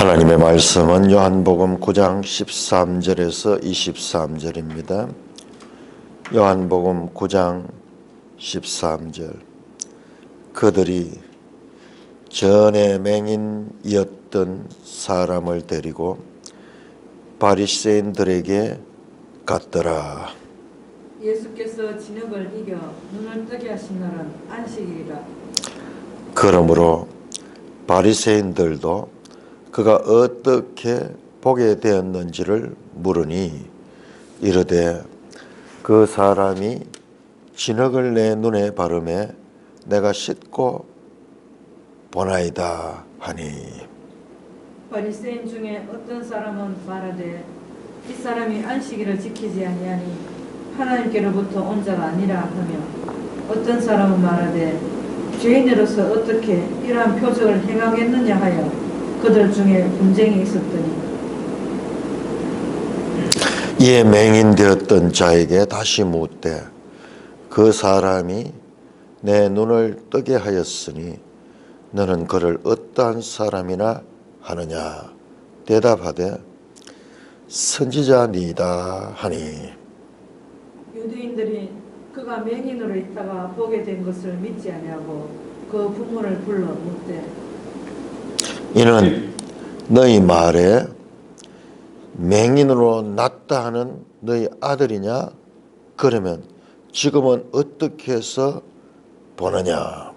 하나님의 말씀은 요한복음 9장 13절에서 23절입니다. 요한복음 9장 13절. 그들이 전에 맹인이었던 사람을 데리고 바리새인들에게 갔더라. 예수께서 진흙을 이겨 눈을 뜨게 하신 날은 안식일이라. 그러므로 바리새인들도 그가 어떻게 보게 되었는지를 물으니 이르되 그 사람이 진흙을 내 눈에 바르매 내가 씻고 보나이다 하니. 바리새인 중에 어떤 사람은 말하되 이 사람이 안식일을 지키지 아니하니 하나님께로부터 온 자가 아니라 하며, 어떤 사람은 말하되 죄인으로서 어떻게 이러한 표적을 행하겠느냐 하여 그들 중에 분쟁이 있었더니, 이에 맹인되었던 자에게 다시 묻되 그 사람이 내 눈을 뜨게 하였으니 너는 그를 어떠한 사람이나 하느냐. 대답하되 선지자니이다 하니. 유대인들이 그가 맹인으로 있다가 보게 된 것을 믿지 아니하고 그 부모를 불러 묻되 이는 너희 말에 맹인으로 났다 하는 너희 아들이냐? 그러면 지금은 어떻게 해서 보느냐?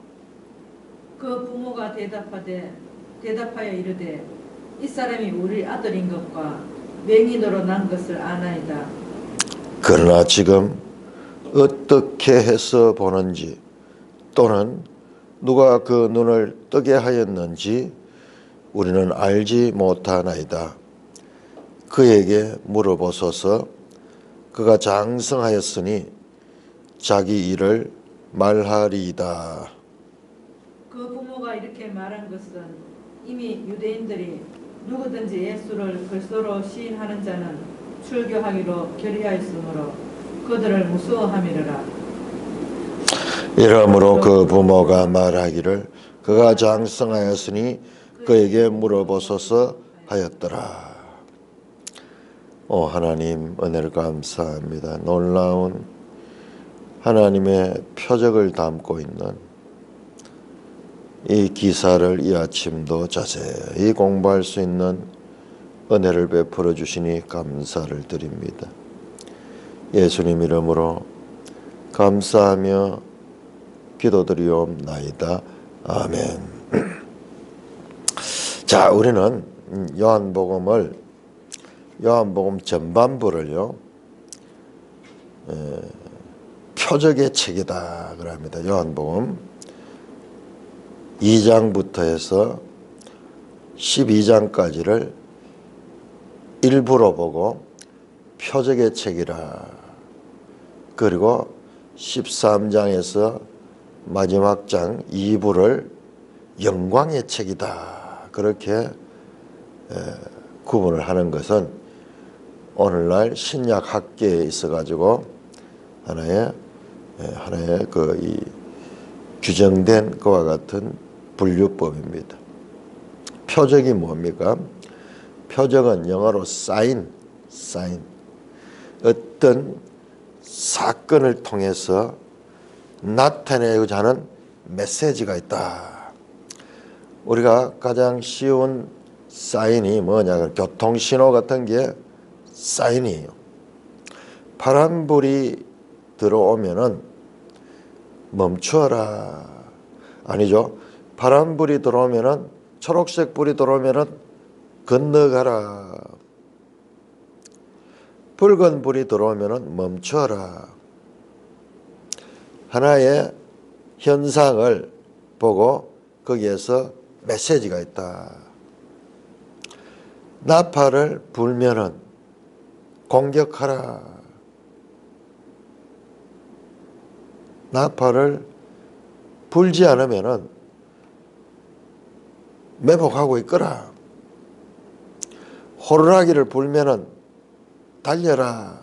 그 부모가 대답하여 이르되 이 사람이 우리 아들인 것과 맹인으로 난 것을 아나이다. 그러나 지금 어떻게 해서 보는지 또는 누가 그 눈을 뜨게 하였는지 우리는 알지 못하나이다. 그에게 물어보소서. 그가 장성하였으니 자기 일을 말하리이다. 그 부모가 이렇게 말한 것은 이미 유대인들이 누구든지 예수를 그리스도로 시인하는 자는 출교하기로 결의하였으므로 그들을 무서워함이라. 이러므로 그 부모가 말하기를 그가 장성하였으니 그에게 물어보소서 하였더라. 오 하나님, 은혜를 감사합니다. 놀라운 하나님의 표적을 담고 있는 이 기사를 이 아침도 자세히 공부할 수 있는 은혜를 베풀어 주시니 감사를 드립니다. 예수님 이름으로 감사하며 기도드리옵나이다. 아멘. 자, 우리는 요한복음 전반부를요, 표적의 책이다 그럽니다. 요한복음 2장부터 해서 12장까지를 일부로 보고 표적의 책이라, 그리고 13장에서 마지막 장 2부를 영광의 책이다, 그렇게 구분을 하는 것은 오늘날 신약 학계에 있어가지고 하나의 그 이 규정된 것과 같은 분류법입니다. 표적이 뭡니까? 표적은 영어로 사인. 어떤 사건을 통해서 나타내고자 하는 메시지가 있다. 우리가 가장 쉬운 사인이 뭐냐? 교통신호 같은 게 사인이에요. 파란불이 들어오면은 멈추어라. 아니죠. 파란불이 들어오면은, 초록색 불이 들어오면은 건너가라. 붉은 불이 들어오면은 멈추어라. 하나의 현상을 보고 거기에서 메시지가 있다. 나팔을 불면은 공격하라. 나팔을 불지 않으면은 매복하고 있거라. 호루라기를 불면은 달려라.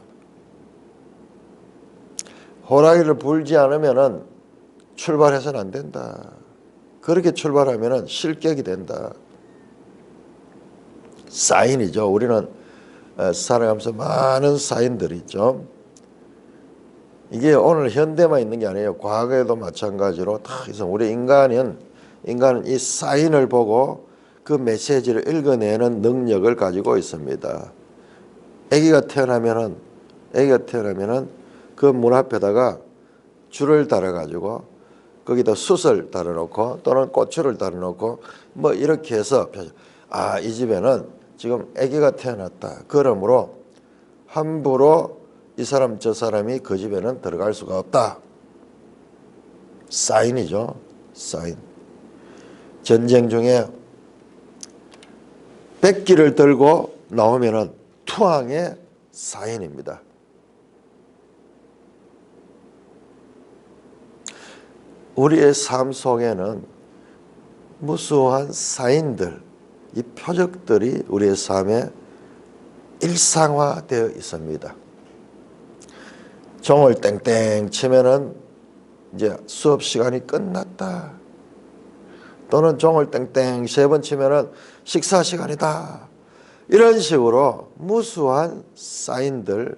호루라기를 불지 않으면은 출발해서는 안 된다. 그렇게 출발하면은 실격이 된다. 사인이죠. 우리는 살아가면서 많은 사인들이 있죠. 이게 오늘 현대만 있는 게 아니에요. 과거에도 마찬가지로 다 있어. 우리 인간은 이 사인을 보고 그 메시지를 읽어내는 능력을 가지고 있습니다. 아기가 태어나면은 그 문 앞에다가 줄을 달아가지고 거기다 숯을 달아놓고 또는 고추를 달아놓고 뭐 이렇게 해서 이 집에는 지금 아기가 태어났다. 그러므로 함부로 이 사람 저 사람이 그 집에는 들어갈 수가 없다. 사인이죠. 사인. 전쟁 중에 백기를 들고 나오면은 투항의 사인입니다. 우리의 삶 속에는 무수한 사인들, 이 표적들이 우리의 삶에 일상화되어 있습니다. 종을 땡땡 치면은 이제 수업 시간이 끝났다. 또는 종을 땡땡 3번 치면은 식사 시간이다. 이런 식으로 무수한 사인들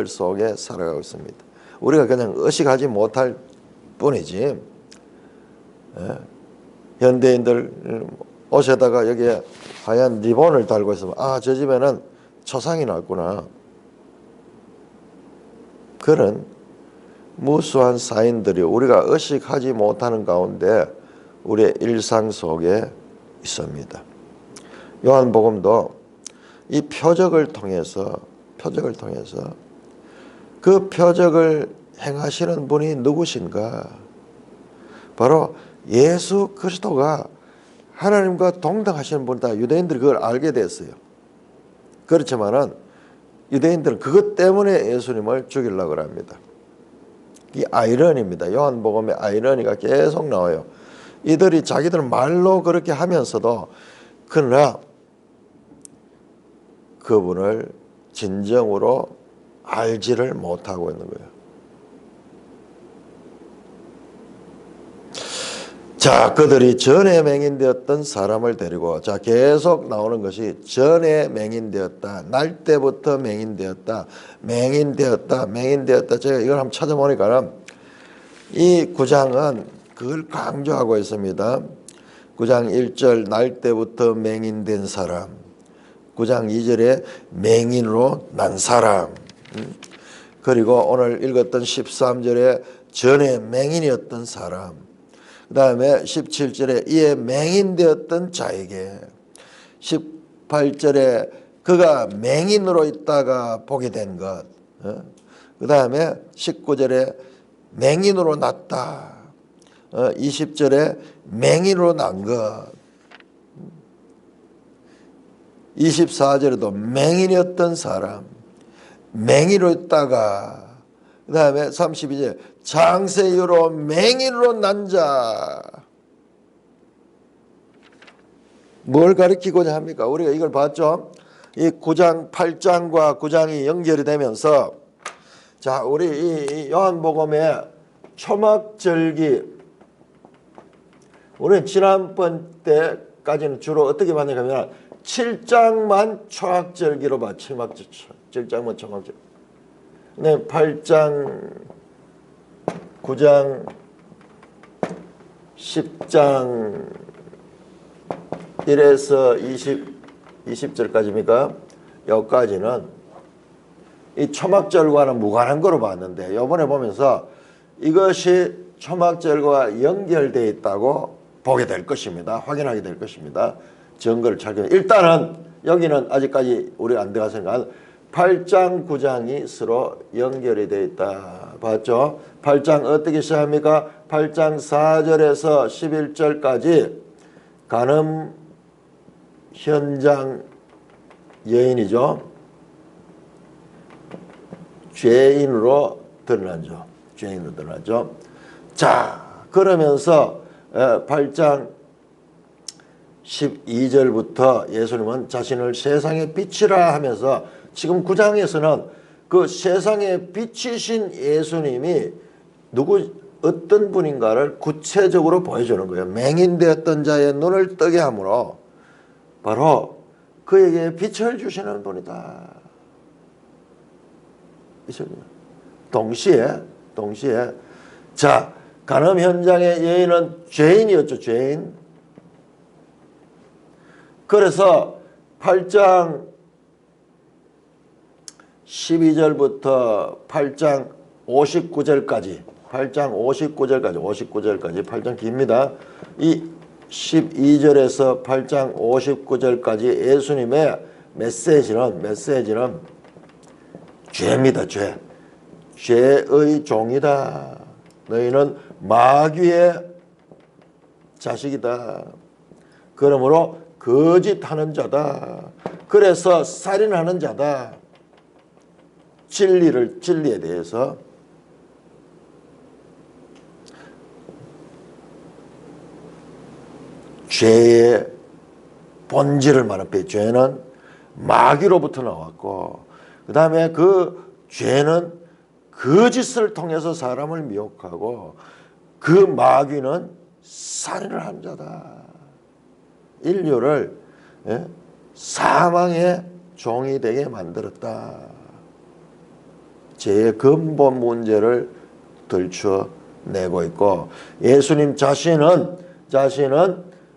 속에 살아가고 있습니다. 우리가 그냥 의식하지 못할 뿐이지. 현대인들 옷에다가 여기에 하얀 리본을 달고 있으면 저 집에는 초상이 났구나. 그런 무수한 사인들이 우리가 의식하지 못하는 가운데 우리의 일상 속에 있습니다. 요한복음도 이 표적을 통해서 그 표적을 행하시는 분이 누구신가? 바로 예수 그리스도가 하나님과 동등하시는 분이다. 유대인들이 그걸 알게 됐어요. 그렇지만은 유대인들은 그것 때문에 예수님을 죽이려고 합니다. 이 아이러니입니다. 요한복음의 아이러니가 계속 나와요. 이들이 자기들 말로 그렇게 하면서도 그러나 그분을 진정으로 알지를 못하고 있는 거예요. 자, 그들이 전에 맹인되었던 사람을 데리고 계속 나오는 것이 전에 맹인되었다. 날 때부터 맹인되었다. 제가 이걸 한번 찾아보니까 이 9장은 그걸 강조하고 있습니다. 9장 1절 날 때부터 맹인된 사람, 9장 2절에 맹인으로 난 사람, 그리고 오늘 읽었던 13절에 전에 맹인이었던 사람, 그 다음에 17절에 이에 맹인되었던 자에게, 18절에 그가 맹인으로 있다가 보게 된 것, 그 다음에 19절에 맹인으로 났다, 20절에 맹인으로 난 것, 24절에도 맹인이었던 사람, 맹인으로 있다가, 그 다음에 32절 장세 이후로 맹인으로 난 자. 뭘 가리키고자 합니까? 우리가 이걸 봤죠. 이 9장 8장과 9장이 연결이 되면서 자, 우리 이 요한복음의 초막절기, 우리는 지난번 때까지는 주로 어떻게 봤냐면 7장만 초막절기로 봐. 7장만 초막절기. 네, 8장, 9장, 10장 1에서 20절까지입니까? 여기까지는 이 초막절과는 무관한 거로 봤는데 이번에 보면서 이것이 초막절과 연결되어 있다고 보게 될 것입니다. 확인하게 될 것입니다. 증거를 찾기. 일단은 여기는 아직까지 우리가 안 들어갔으니까 8장, 9장이 서로 연결이 되어 있다. 봤죠? 8장 어떻게 시작합니까? 8장 4절에서 11절까지 간음 현장 여인이죠. 죄인으로 드러나죠. 자, 그러면서 8장 12절부터 예수님은 자신을 세상의 빛이라 하면서 지금 9장에서는 그 세상의 빛이신 예수님이 어떤 분인가를 구체적으로 보여주는 거예요. 맹인되었던 자의 눈을 뜨게 함으로 바로 그에게 빛을 주시는 분이다. 동시에 자, 간음 현장의 여인은 죄인이었죠. 죄인. 그래서 8장 12절부터 8장 59절까지 8장 깁니다. 이 12절에서 8장 59절까지 예수님의 메시지는 죄입니다. 죄의 종이다. 너희는 마귀의 자식이다. 그러므로 거짓하는 자다. 그래서 살인하는 자다. 진리에 대해서 죄의 본질을 말합니다. 죄는 마귀로부터 나왔고 그 다음에 그 죄는 거짓을 통해서 사람을 미혹하고 그 마귀는 살인을 한 자다. 인류를 사망의 종이 되게 만들었다. 죄의 근본 문제를 들춰내고 있고 예수님 자신은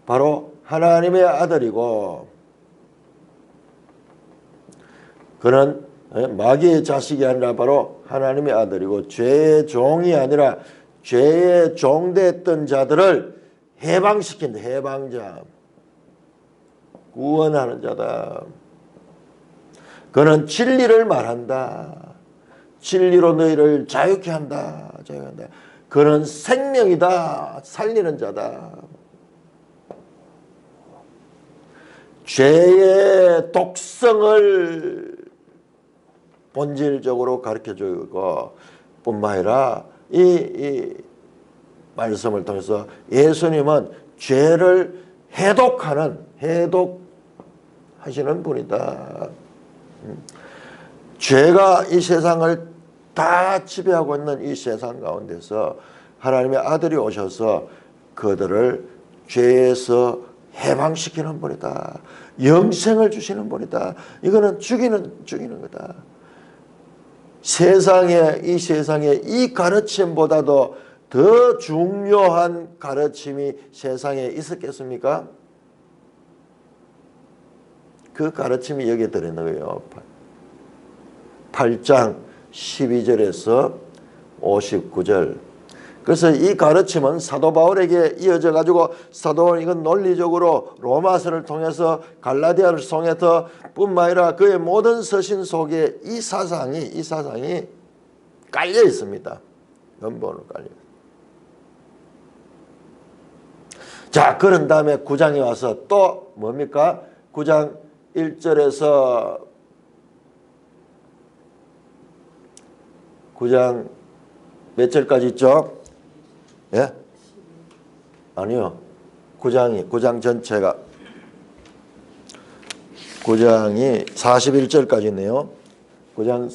바로 하나님의 아들이고 그는 마귀의 자식이 아니라 바로 하나님의 아들이고 죄의 종이 아니라 죄의 종됐던 자들을 해방시킨다. 해방자. 구원하는 자다. 그는 진리를 말한다. 진리로 너희를 자유케 한다. 그는 생명이다. 살리는 자다. 죄의 독성을 본질적으로 가르쳐주고 뿐만 아니라 이 말씀을 통해서 예수님은 죄를 해독하시는 분이다. 죄가 이 세상을 다 지배하고 있는 이 세상 가운데서 하나님의 아들이 오셔서 그들을 죄에서 해방시키는 분이다. 영생을 주시는 분이다. 이거는 죽이는 거다. 이 세상에 이 가르침보다도 더 중요한 가르침이 세상에 있었겠습니까? 그 가르침이 여기에 들어있는 거예요. 8장 12절에서 59절. 그래서 이 가르침은 사도 바울에게 이어져 가지고 사도 바울은 이건 논리적으로 로마서를 통해서 갈라디아를 통해서 뿐만 아니라 그의 모든 서신 속에 이 사상이 깔려 있습니다. 근본으로 깔려 있습니다. 자, 그런 다음에 9장에 와서 또 뭡니까? 9장 1절에서 9장 몇 절까지 있죠? 예? 아니요. 9장 전체가 9장이 41절까지 있네요. 9장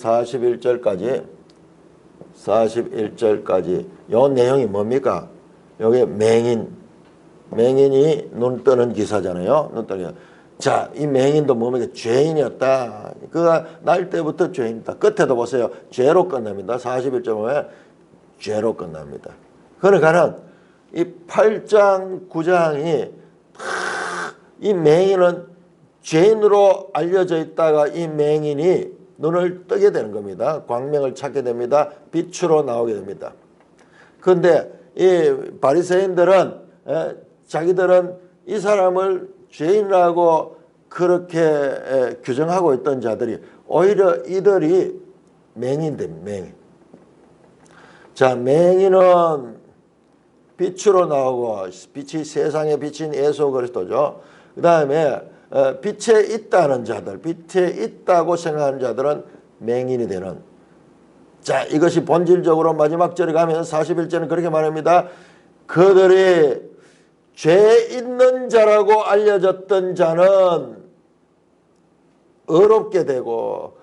41절까지 요 내용이 뭡니까? 여기 맹인이 눈 뜨는 기사잖아요. 눈 뜨는 기사. 자, 이 맹인도 뭡니까? 죄인이었다. 그가 날 때부터 죄인이다. 끝에도 보세요. 죄로 끝납니다. 41절에 죄로 끝납니다. 그러니까는 이 8장 9장이 이 맹인은 죄인으로 알려져 있다가 이 맹인이 눈을 뜨게 되는 겁니다. 광명을 찾게 됩니다. 빛으로 나오게 됩니다. 그런데 이 바리새인들은 자기들은 이 사람을 죄인이라고 그렇게 규정하고 있던 자들이 오히려 이들이 맹인입니다. 맹인. 자, 맹인은 빛으로 나오고 빛이 세상에 비친 예수 그리스도죠. 그 다음에 빛에 있다는 자들, 빛에 있다고 생각하는 자들은 맹인이 되는. 자, 이것이 본질적으로 마지막 절에 가면 41절은 그렇게 말합니다. 그들이 죄 있는 자라고 알려졌던 자는 어렵게 되고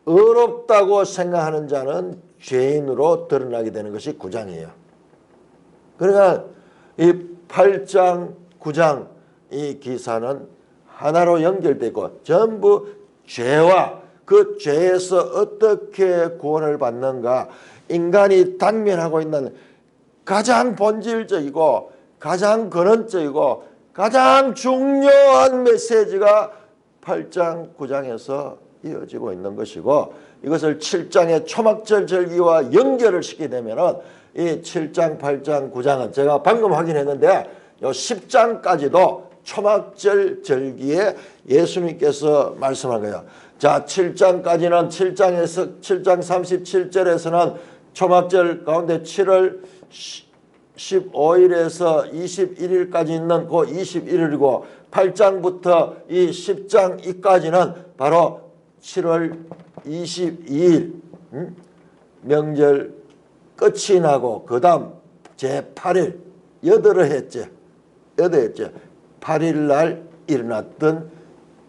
어렵다고 생각하는 자는 죄인으로 드러나게 되는 것이 9장이에요. 그러니까 이 8장, 9장 이 기사는 하나로 연결되어 있고 전부 죄와 그 죄에서 어떻게 구원을 받는가, 인간이 당면하고 있는 가장 본질적이고 가장 근원적이고 가장 중요한 메시지가 8장 9장에서 이어지고 있는 것이고, 이것을 7장의 초막절 절기와 연결을 시키게 되면은 이 7장 8장 9장은 제가 방금 확인했는데 요 10장까지도 초막절 절기에 예수님께서 말씀한 거예요. 자, 7장까지는 7장 37절에서는 초막절 가운데 7월 15일에서 21일까지 있는 그 21일이고, 8장부터 이 10장 이까지는 바로 7월 22일 명절 끝이 나고 그 다음 제8일 여덟해째 8일 날 일어났던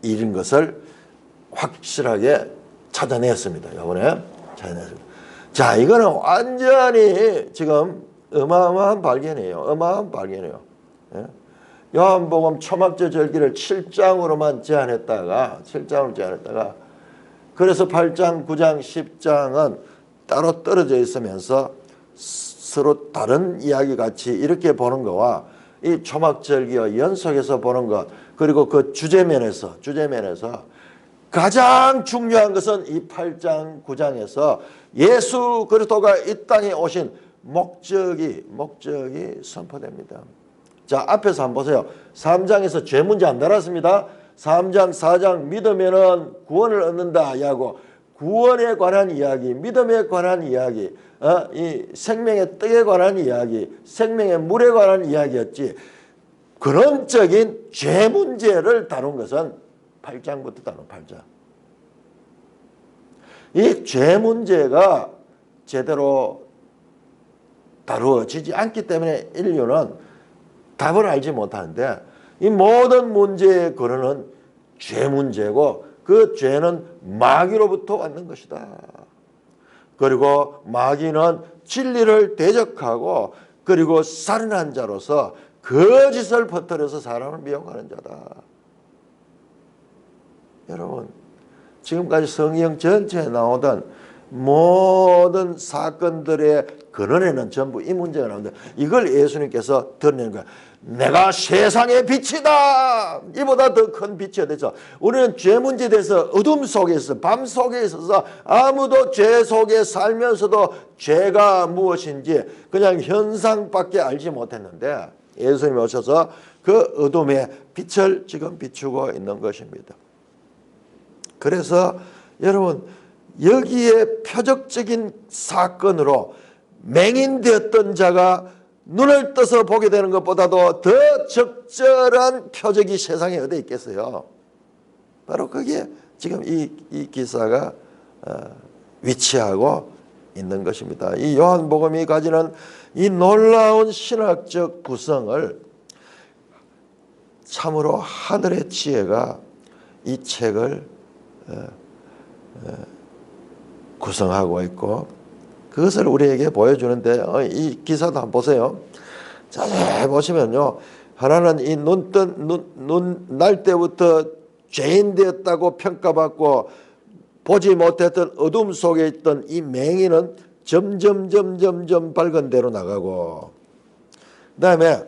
일인 것을 확실하게 찾아냈습니다. 이번에 찾아냈습니다. 자, 이거는 완전히 지금 어마어마한 발견이에요. 어마어마한 발견이에요. 예? 요한복음 초막절 절기를 7장으로만 제한했다가 그래서 8장, 9장, 10장은 따로 떨어져 있으면서 서로 다른 이야기 같이 이렇게 보는 거와 이 초막절기와 연속해서 보는 것, 그리고 그 주제면에서 가장 중요한 것은 이 8장, 9장에서 예수 그리스도가 이 땅에 오신 목적이 선포됩니다. 자, 앞에서 한번 보세요. 3장에서 죄 문제 안 다뤘습니다. 3장, 4장 믿으면은 구원을 얻는다 하고 구원에 관한 이야기, 믿음에 관한 이야기, 이 생명의 떡에 관한 이야기, 생명의 물에 관한 이야기였지, 근원적인 죄 문제를 다룬 것은 8장부터 다룬 8장. 이 죄 문제가 제대로 다루어지지 않기 때문에 인류는 답을 알지 못하는데, 이 모든 문제의 근원은 죄 문제고 그 죄는 마귀로부터 왔는 것이다. 그리고 마귀는 진리를 대적하고 그리고 살인한 자로서 거짓을 퍼뜨려서 사람을 미혹하는 자다. 여러분, 지금까지 성경 전체에 나오던 모든 사건들의 근원에는 전부 이 문제가 나오는데, 이걸 예수님께서 드러내는 거야. 내가 세상의 빛이다. 이보다 더 큰 빛이 어디서? 우리는 죄 문제에 대해서 어둠 속에 있어, 밤 속에 있어서 아무도 죄 속에 살면서도 죄가 무엇인지 그냥 현상밖에 알지 못했는데, 예수님이 오셔서 그 어둠의 빛을 지금 비추고 있는 것입니다. 그래서 여러분, 여기에 표적적인 사건으로 맹인되었던 자가 눈을 떠서 보게 되는 것보다도 더 적절한 표적이 세상에 어디 있겠어요? 바로 거기에 지금 이 기사가 위치하고 있는 것입니다. 이 요한복음이 가지는 이 놀라운 신학적 구성을 참으로 하늘의 지혜가 이 책을 구성하고 있고, 그것을 우리에게 보여주는데, 이 기사도 한번 보세요. 자세히 보시면요, 하나는 이 눈 날 때부터 죄인 되었다고 평가받고 보지 못했던 어둠 속에 있던 이 맹인은 점점 밝은 데로 나가고, 그 다음에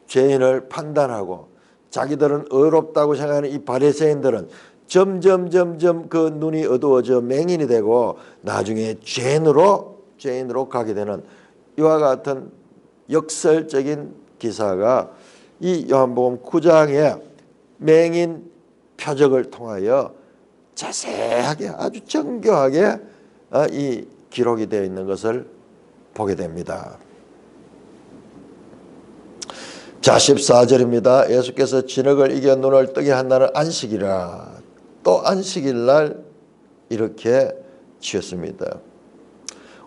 죄인을 판단하고 자기들은 의롭다고 생각하는 이 바리새인들은 점점 그 눈이 어두워져 맹인이 되고 나중에 죄인으로 가게 되는, 이와 같은 역설적인 기사가 이 요한복음 9장의 맹인 표적을 통하여 자세하게, 아주 정교하게 이 기록이 되어 있는 것을 보게 됩니다. 자, 14절입니다. 예수께서 진흙을 이겨 눈을 뜨게 한 날은 안식이라. 또 안식일 날 이렇게 지었습니다.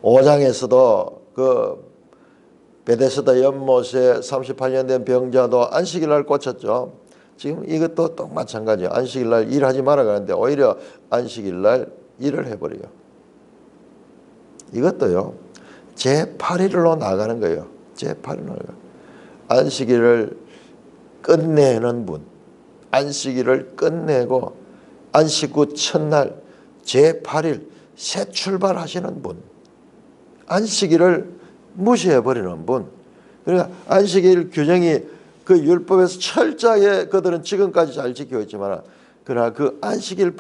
5장에서도 그 베데스다 연못에 38년 된 병자도 안식일 날 고쳤죠. 지금 이것도 또 마찬가지예요. 안식일 날 일하지 말아 가는데 오히려 안식일 날 일을 해버려요. 이것도요, 제8일로 나가는 거예요. 제8일로 나가요. 안식일을 끝내는 분, 안식일을 끝내고 안식 후 첫날 제8일 새 출발하시는 분, 안식일을 무시해버리는 분. 그러니까 안식일 규정이 그 율법에서 철저하게 그들은 지금까지 잘 지키고 있지만, 그러나 그 안식일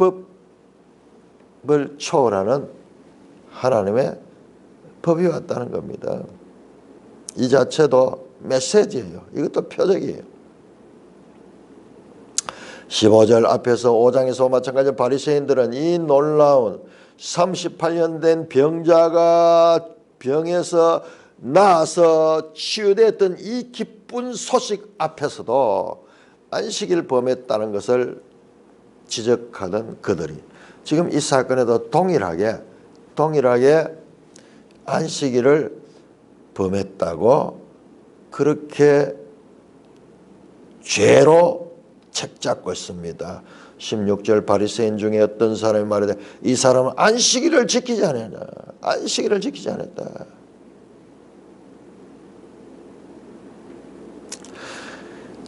법을 초월하는 하나님의 법이 왔다는 겁니다. 이 자체도 메시지예요. 이것도 표적이에요. 15절 앞에서 5장에서 마찬가지 바리새인들은 이 놀라운 38년 된 병자가 병에서 나아서 치유됐던 이 기쁜 소식 앞에서도 안식일 범했다는 것을 지적하던 그들이 지금 이 사건에도 동일하게 안식일을 범했다고 그렇게 죄로 책잡고 있습니다. 16절 바리새인 중에 어떤 사람이 말하되 이 사람은 안식일을 지키지 않았다. 안식일을 지키지 않았다.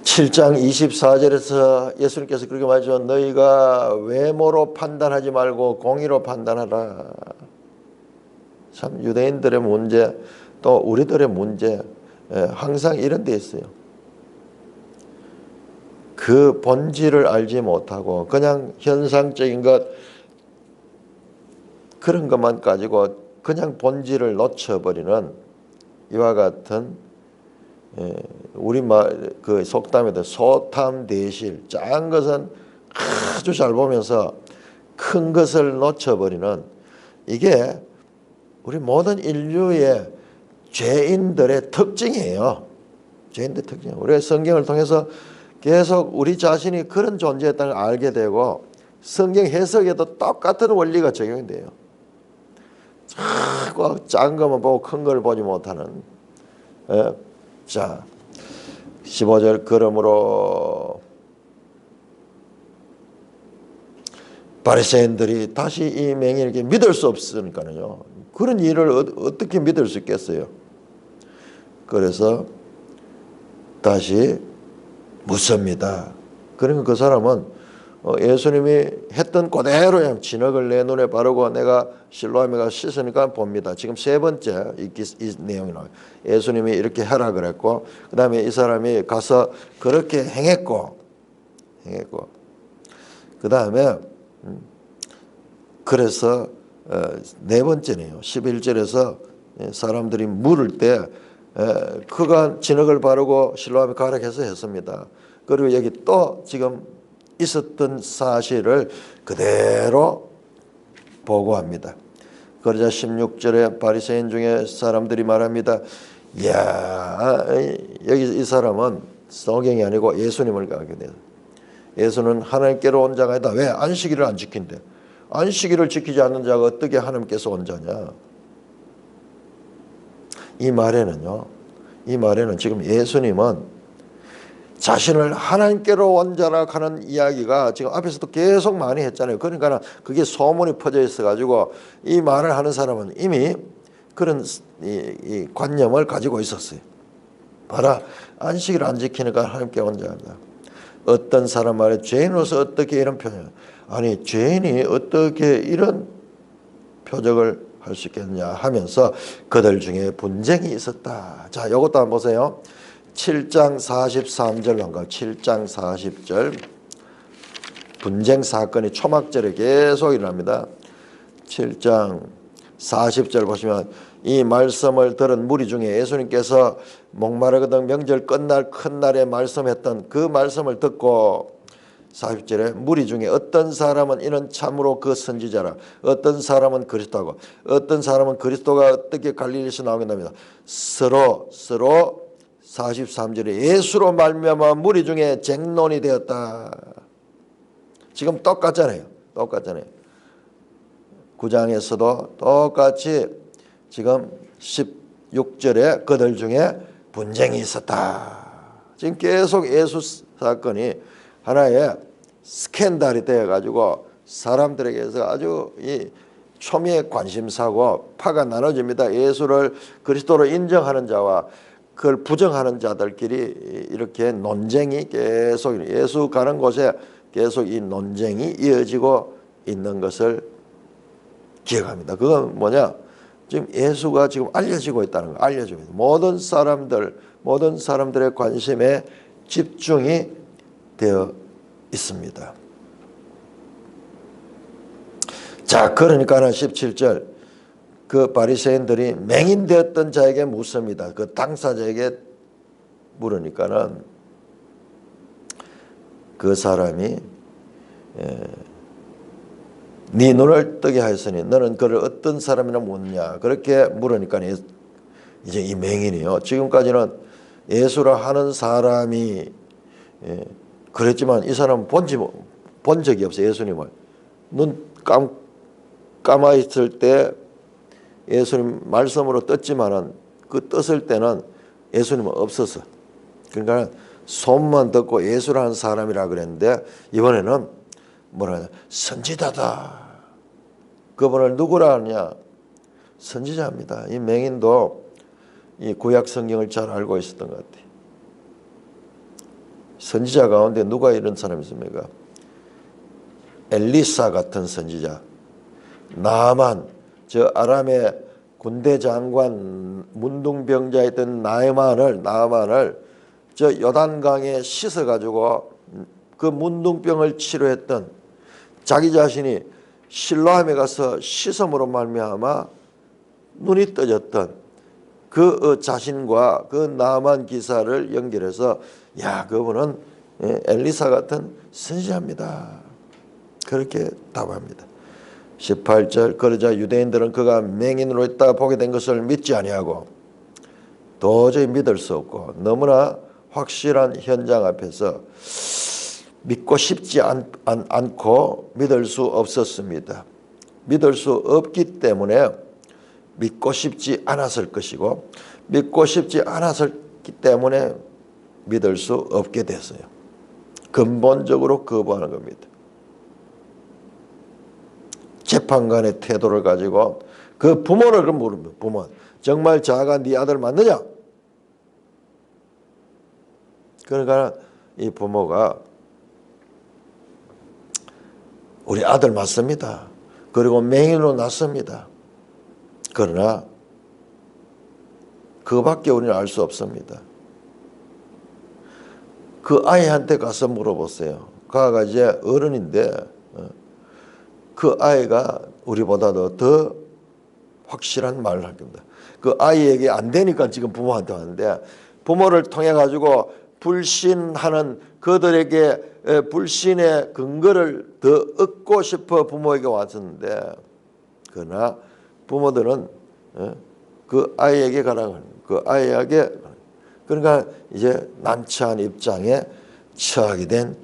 (7장 24절에서) 예수님께서 그렇게 말하죠. 너희가 외모로 판단하지 말고 공의로 판단하라. 참 유대인들의 문제 또 우리들의 문제 항상 이런 데 있어요. 그 본질을 알지 못하고 그냥 현상적인 것 그런 것만 가지고 그냥 본질을 놓쳐버리는 이와 같은 우리말 그 속담에도 소탐대실, 작은 것은 아주 잘 보면서 큰 것을 놓쳐버리는 이게 우리 모든 인류의 죄인들의 특징이에요. 죄인들의 특징이에요. 우리가 성경을 통해서 계속 우리 자신이 그런 존재였다는 걸 알게 되고 성경 해석에도 똑같은 원리가 적용이 돼요. 자꾸 작은 것만 보고 큰 걸 보지 못하는. 자, 15절 그러므로 바리새인들이 다시 이 맹인에게 믿을 수 없으니까요. 그런 일을 어떻게 믿을 수 있겠어요? 그래서 다시 묻습니다. 그러니까 그 사람은 예수님이 했던 그대로 진흙을 내 눈에 바르고 내가 실로암에 가서 씻으니까 봅니다. 지금 세 번째 이 내용이 나와요. 예수님이 이렇게 하라 그랬고 그 다음에 이 사람이 가서 그렇게 행했고 그 다음에 그래서 네 번째네요. 11절에서 사람들이 물을 때 그가 진흙을 바르고 실로암에 가라 해서 했습니다. 그리고 여기 또 지금 있었던 사실을 그대로 보고합니다. 그러자 16절에 바리새인 중에 사람들이 말합니다. 야, 여기 이 사람은 성경이 아니고 예수님을 가게 돼요. 예수는 하나님께로 온 자가 아니다. 왜? 안식일을 안 지킨대. 안식일을 지키지 않는 자가 어떻게 하나님께서 온 자냐. 이 말에는 지금 예수님은 자신을 하나님께로 온 자라 하는 이야기가 지금 앞에서도 계속 많이 했잖아요. 그러니까 그게 소문이 퍼져 있어가지고 이 말을 하는 사람은 이미 그런 이 관념을 가지고 있었어요. 봐라, 안식일 안 지키니까 하나님께 온 자다. 어떤 사람 말에 죄인으로서 어떻게 이런 표현? 아니 죄인이 어떻게 이런 표적을 할 수 있겠느냐 하면서 그들 중에 분쟁이 있었다. 자, 이것도 한번 보세요. 7장 43절 한가 7장 40절 분쟁 사건이 초막절에 계속 일어납니다. 7장 40절 보시면 이 말씀을 들은 무리 중에 예수님께서 목마르거든 명절 끝날 큰 날에 말씀했던 그 말씀을 듣고 40절에 무리 중에 어떤 사람은 이는 참으로 그 선지자라 어떤 사람은 그리스도고 어떤 사람은 그리스도가 어떻게 갈릴리에서 나오겠답니다. 서로 43절에 예수로 말미암아 무리 중에 쟁론이 되었다. 지금 똑같잖아요. 9장에서도 똑같이 지금 16절에 그들 중에 분쟁이 있었다. 지금 계속 예수 사건이 하나의 스캔들이 되어가지고 사람들에게서 아주 이 초미의 관심사고 파가 나눠집니다. 예수를 그리스도로 인정하는 자와 그걸 부정하는 자들끼리 이렇게 논쟁이 계속 예수 가는 곳에 계속 이 논쟁이 이어지고 있는 것을 기억합니다. 그건 뭐냐? 지금 예수가 지금 알려지고 있다는 거, 알려지고 있다. 모든 사람들의 관심에 집중이 되어 있습니다. 자, 그러니까는 17절 그 바리새인들이 맹인되었던 자에게 묻습니다. 그 당사자에게 물으니까는 그 사람이 네 눈을 뜨게 하였으니 너는 그를 어떤 사람이나 묻냐 그렇게 물으니까 이제 이 맹인이요. 지금까지는 예수라 하는 사람이 그랬지만 이 사람은 본 적이 없어요. 예수님을. 눈 감아 있을 때 예수님 말씀으로 떴지만은 그 떴을 때는 예수님은 없었어. 그러니까 소문만 듣고 예수라는 사람이라 그랬는데 이번에는 뭐라 하냐? 선지자다. 그분을 누구라 하냐? 선지자입니다. 이 맹인도 이 구약 성경을 잘 알고 있었던 것 같아요. 선지자 가운데 누가 이런 사람이 있습니까? 엘리사 같은 선지자. 나아만, 저 아람의 군대 장관 문둥병자였던 나아만을 저 요단강에 씻어가지고 그 문둥병을 치료했던 자기 자신이 실로암에 가서 씻음으로 말미암아 눈이 떠졌던 그 자신과 그 나아만 기사를 연결해서 야, 그분은 엘리사 같은 선지자입니다. 그렇게 답합니다. 18절 그러자 유대인들은 그가 맹인으로 있다 보게 된 것을 믿지 아니하고 도저히 믿을 수 없고 너무나 확실한 현장 앞에서 믿고 싶지 않고 믿을 수 없었습니다. 믿을 수 없기 때문에 믿고 싶지 않았을 것이고 믿고 싶지 않았기 때문에 믿을 수 없게 됐어요. 근본적으로 거부하는 겁니다. 재판관의 태도를 가지고 그 부모를 물습니다. 부모, 정말 자가 네 아들 맞느냐? 그러니까 이 부모가 우리 아들 맞습니다. 그리고 맹인으로 낳습니다. 그러나 그밖에 우리는 알 수 없습니다. 그 아이한테 가서 물어보세요. 그가 이제 어른인데 그 아이가 우리보다도 더 확실한 말을 할 겁니다. 그 아이에게 안 되니까 지금 부모한테 왔는데 부모를 통해 가지고 불신하는 그들에게 불신의 근거를 더 얻고 싶어 부모에게 왔었는데 그러나 부모들은 그 아이에게 가라고 그 아이에게 그러니까 이제 난처한 입장에 처하게 된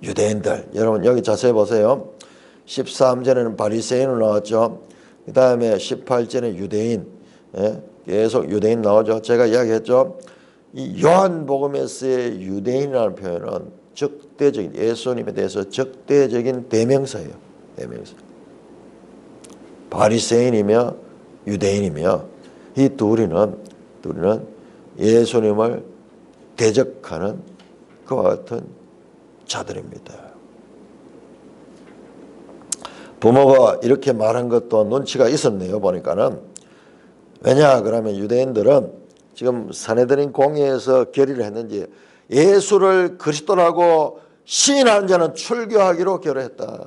유대인들 여러분 여기 자세히 보세요. 13절에는 바리새인으로 나왔죠. 그 다음에 18절에 유대인 계속 유대인 나오죠. 제가 이야기했죠. 이 요한복음에서의 유대인이라는 표현은 적대적인 예수님에 대해서 적대적인 대명사예요. 대명사. 바리새인이며 유대인이며 이 둘이는 예수님을 대적하는 그와 같은 자들입니다. 부모가 이렇게 말한 것도 눈치가 있었네요. 보니까는. 왜냐 그러면 유대인들은 지금 산헤드린 공회에서 결의를 했는지 예수를 그리스도라고 시인하는 자는 출교하기로 결의했다.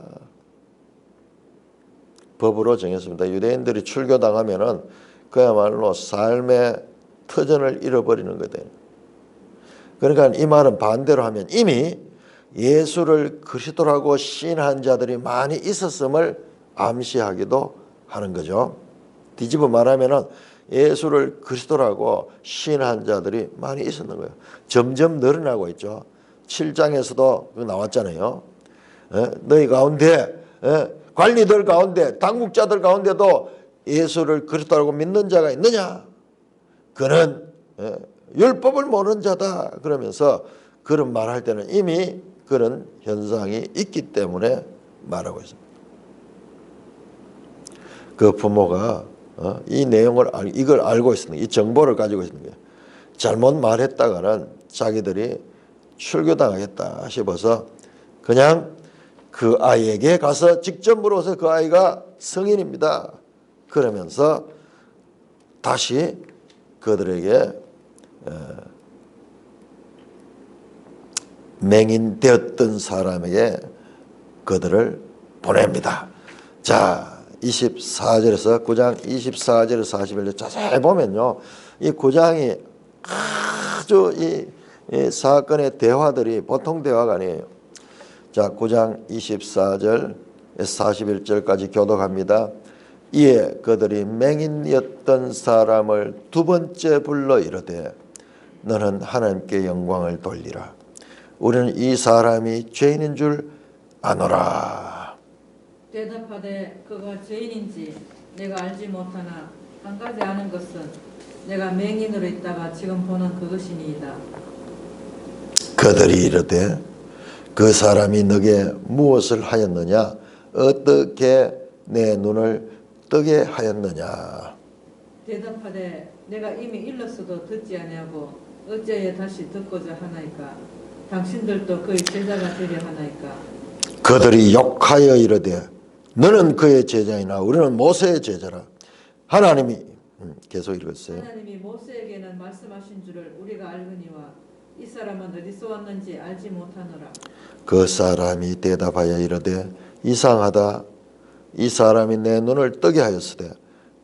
법으로 정했습니다. 유대인들이 출교당하면은 그야말로 삶의 터전을 잃어버리는 거다. 그러니까 이 말은 반대로 하면 이미 예수를 그리스도라고 시인한 자들이 많이 있었음을 암시하기도 하는 거죠. 뒤집어 말하면은 예수를 그리스도라고 시인한 자들이 많이 있었는 거예요. 점점 늘어나고 있죠. 7장에서도 나왔잖아요. 너희 가운데 관리들 가운데 당국자들 가운데도 예수를 그리스도라고 믿는 자가 있느냐? 그는 율법을 모르는 자다. 그러면서 그런 말할 때는 이미 그런 현상이 있기 때문에 말하고 있습니다. 그 부모가 이 내용을 이걸 알고 있습니다. 이 정보를 가지고 있습니다. 잘못 말했다가는 자기들이 출교당하겠다 싶어서 그냥 그 아이에게 가서 직접 물어서 그 아이가 성인입니다. 그러면서 다시 그들에게 맹인되었던 사람에게 그들을 보냅니다. 자, 24절에서 9장 24절에서 41절 자세히 보면요, 이 9장이 아주 이 사건의 대화들이 보통 대화가 아니에요. 자, 9장 24절 41절까지 교독합니다. 이에 그들이 맹인이었던 사람을 두 번째 불러 이르되 너는 하나님께 영광을 돌리라. 우리는 이 사람이 죄인인 줄 아노라. 대답하되 그가 죄인인지 내가 알지 못하나 한 가지 아는 것은 내가 맹인으로 있다가 지금 보는 그것이니이다. 그들이 이르되 그 사람이 너게 무엇을 하였느냐? 어떻게 내 눈을 뜨게 하였느냐? 대답하되 내가 이미 일렀어도 듣지 아니하고 어찌하여 다시 듣고자 하나이까? 당신들도 그의 제자가 되려 하나이까? 그들이 욕하여 이르되 너는 그의 제자이나 우리는 모세의 제자라. 하나님이 계속 읽었어요. 하나님이 모세에게는 말씀하신 줄을 우리가 알거니와 이 사람은 어디서 왔는지 알지 못하노라. 그 사람이 대답하여 이르되 이상하다. 이 사람이 내 눈을 뜨게 하였으되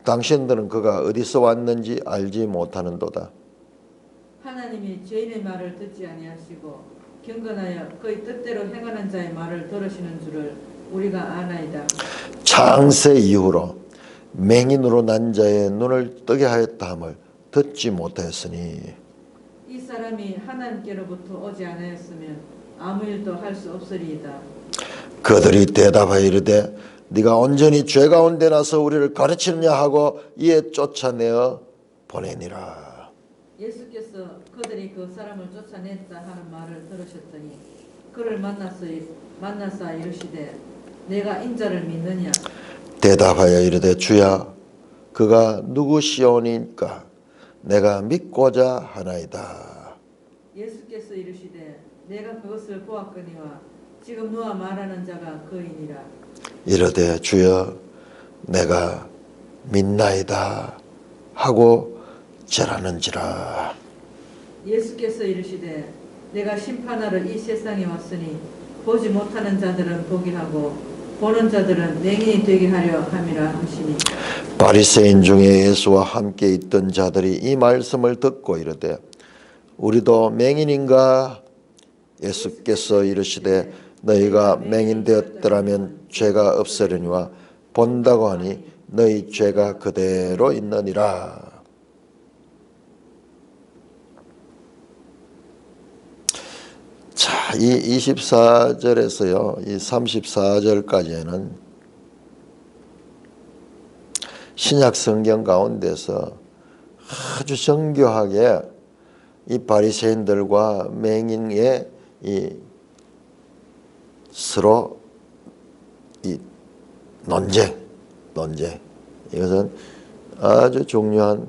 당신들은 그가 어디서 왔는지 알지 못하는도다. 하나님이 죄인의 말을 듣지 아니하시고 경건하여 그의 뜻대로 행하는 자의 말을 들으시는 줄을 우리가 아나이다. 창세 이후로 맹인으로 난 자의 눈을 뜨게 하였다 함을 듣지 못하였으니 이 사람이 하나님께로부터 오지 않았으면 아무 일도 할 수 없으리이다. 그들이 대답하여 이르되 네가 온전히 죄 가운데 나서 우리를 가르치느냐 하고 이에 쫓아내어 보내니라. 예수께서 그들이 그 사람을 쫓아냈다 하는 말을 들으셨더니 그를 만나사 이르시되 내가 인자를 믿느냐? 대답하여 이르되 주야 그가 누구시오니까 내가 믿고자 하나이다. 예수께서 이르시되 내가 그것을 보았거니와 지금 너와 말하는 자가 그이니라. 이르되 주여 내가 믿나이다 하고 절하는지라. 예수께서 이르시되 내가 심판하러 이 세상에 왔으니 보지 못하는 자들은 보게 하고 보는 자들은 맹인이 되게 하려 함이라 하시니 바리새인 중에 예수와 함께 있던 자들이 이 말씀을 듣고 이르되 우리도 맹인인가? 예수께서 이르시되 너희가 맹인 되었더라면 죄가 없으려니와 본다고 하니 너희 죄가 그대로 있느니라. 자, 이 24절에서요, 이 34절까지는 신약 성경 가운데서 아주 정교하게 이 바리새인들과 맹인의 이 서로 이 논쟁 이것은 아주 중요한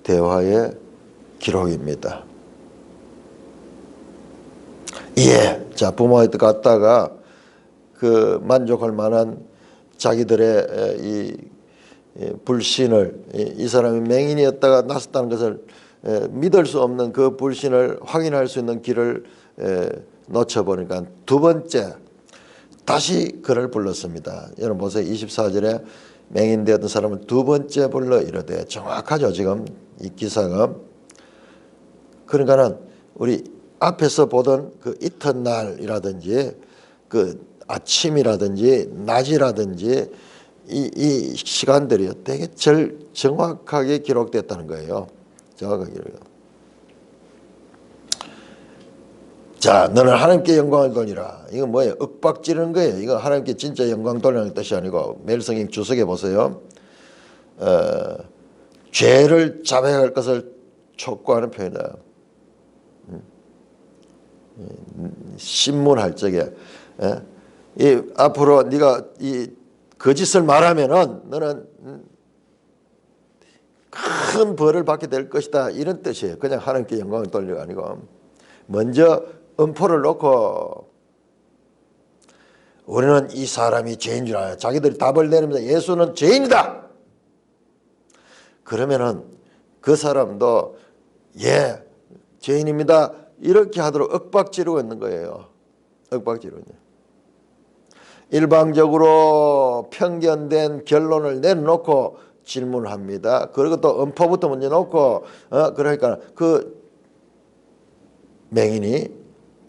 대화의 기록입니다. 예, 자 부모한테 갔다가 그 만족할 만한 자기들의 이 불신을 이 사람이 맹인이었다가 났었다는 것을 믿을 수 없는 그 불신을 확인할 수 있는 길을 놓쳐보니까 두 번째 다시 그를 불렀습니다. 여러분 보세요. 24절에 맹인되었던 사람을 두 번째 불러 이르되 정확하죠. 지금 이 기사가. 그러니까는 우리 앞에서 보던 그 이튿날이라든지 그 아침이라든지 낮이라든지 이 시간들이 되게 정확하게 기록됐다는 거예요. 정확하게 기록. 자, 너는 하나님께 영광을 돌리라. 이거 뭐예요? 윽박지르는 거예요. 이거 하나님께 진짜 영광 돌리는 뜻이 아니고 멜성경 주석에 보세요. 죄를 자백할 것을 촉구하는 표현이다. 신문할 적에 이 앞으로 네가 이 거짓을 말하면은 너는 큰 벌을 받게 될 것이다, 이런 뜻이에요. 그냥 하나님께 영광을 돌리가 아니고 먼저 엄포를 놓고 우리는 이 사람이 죄인 줄 알아요. 자기들이 답을 내리면서 예수는 죄인이다. 그러면은 그 사람도 예, 죄인입니다, 이렇게 하도록 윽박지르고 있는 거예요. 윽박지르고 있는. 일방적으로 편견된 결론을 내놓고 질문을 합니다. 그리고 또 엄포부터 먼저 놓고 그러니까 그 맹인이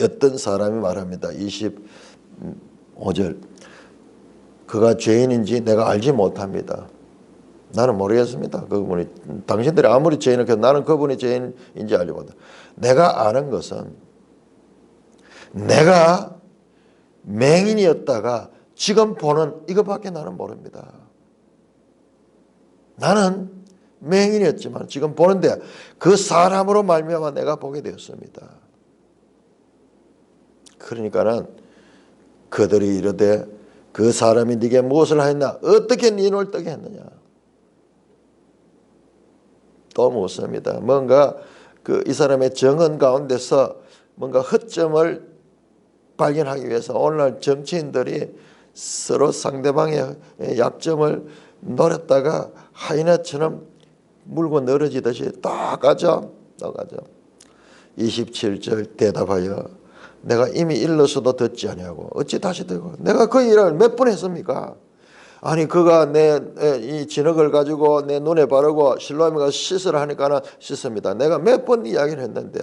어떤 사람이 말합니다. 25절. 그가 죄인인지 내가 알지 못합니다. 나는 모르겠습니다. 그분이, 당신들이 아무리 죄인을 해도 나는 그분이 죄인인지 알지 못합니다. 내가 아는 것은 내가 맹인이었다가 지금 보는 이것밖에 나는 모릅니다. 나는 맹인이었지만 지금 보는데 그 사람으로 말미암아 내가 보게 되었습니다. 그러니까는 그들이 이르되 그 사람이 네게 무엇을 하였나, 어떻게 네 눈을 뜨게 했느냐. 또 묻습니다. 뭔가 이 사람의 정언 가운데서 뭔가 허점을 발견하기 위해서 오늘날 정치인들이 서로 상대방의 약점을 노렸다가 하이나처럼 물고 늘어지듯이 또 가죠. 27절 대답하여 내가 이미 일러서도 듣지 아니하고 어찌 다시 듣고, 내가 그 일을 몇 번 했습니까? 아니 그가 내 이 진흙을 가지고 내 눈에 바르고 실로암에 가서 씻으라 하니까는 씻습니다. 내가 몇 번 이야기를 했는데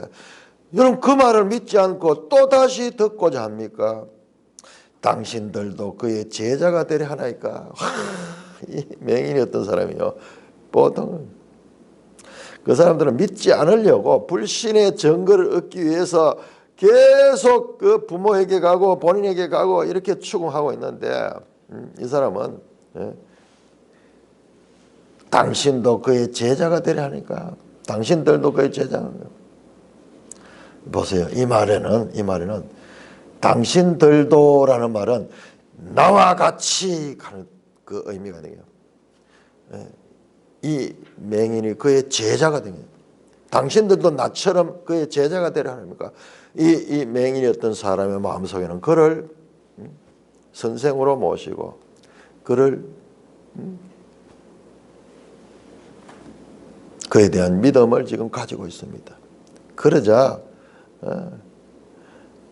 여러분 그 말을 믿지 않고 또 다시 듣고자 합니까? 당신들도 그의 제자가 되려 하나이까. 이 맹인이었던 사람이요, 보통 그 사람들은 믿지 않으려고 불신의 증거를 얻기 위해서 계속 그 부모에게 가고 본인에게 가고 이렇게 추궁하고 있는데 이 사람은 당신도 그의 제자가 되려 하니까 당신들도 그의 제자가. 보세요. 이 말에는 당신들도라는 말은 나와 같이 가는 그 의미가 되요. 이 맹인이 그의 제자가 되요. 당신들도 나처럼 그의 제자가 되려 합니까? 이 맹인이었던 사람의 마음속에는 그를 선생으로 모시고 그를 그에 대한 믿음을 지금 가지고 있습니다. 그러자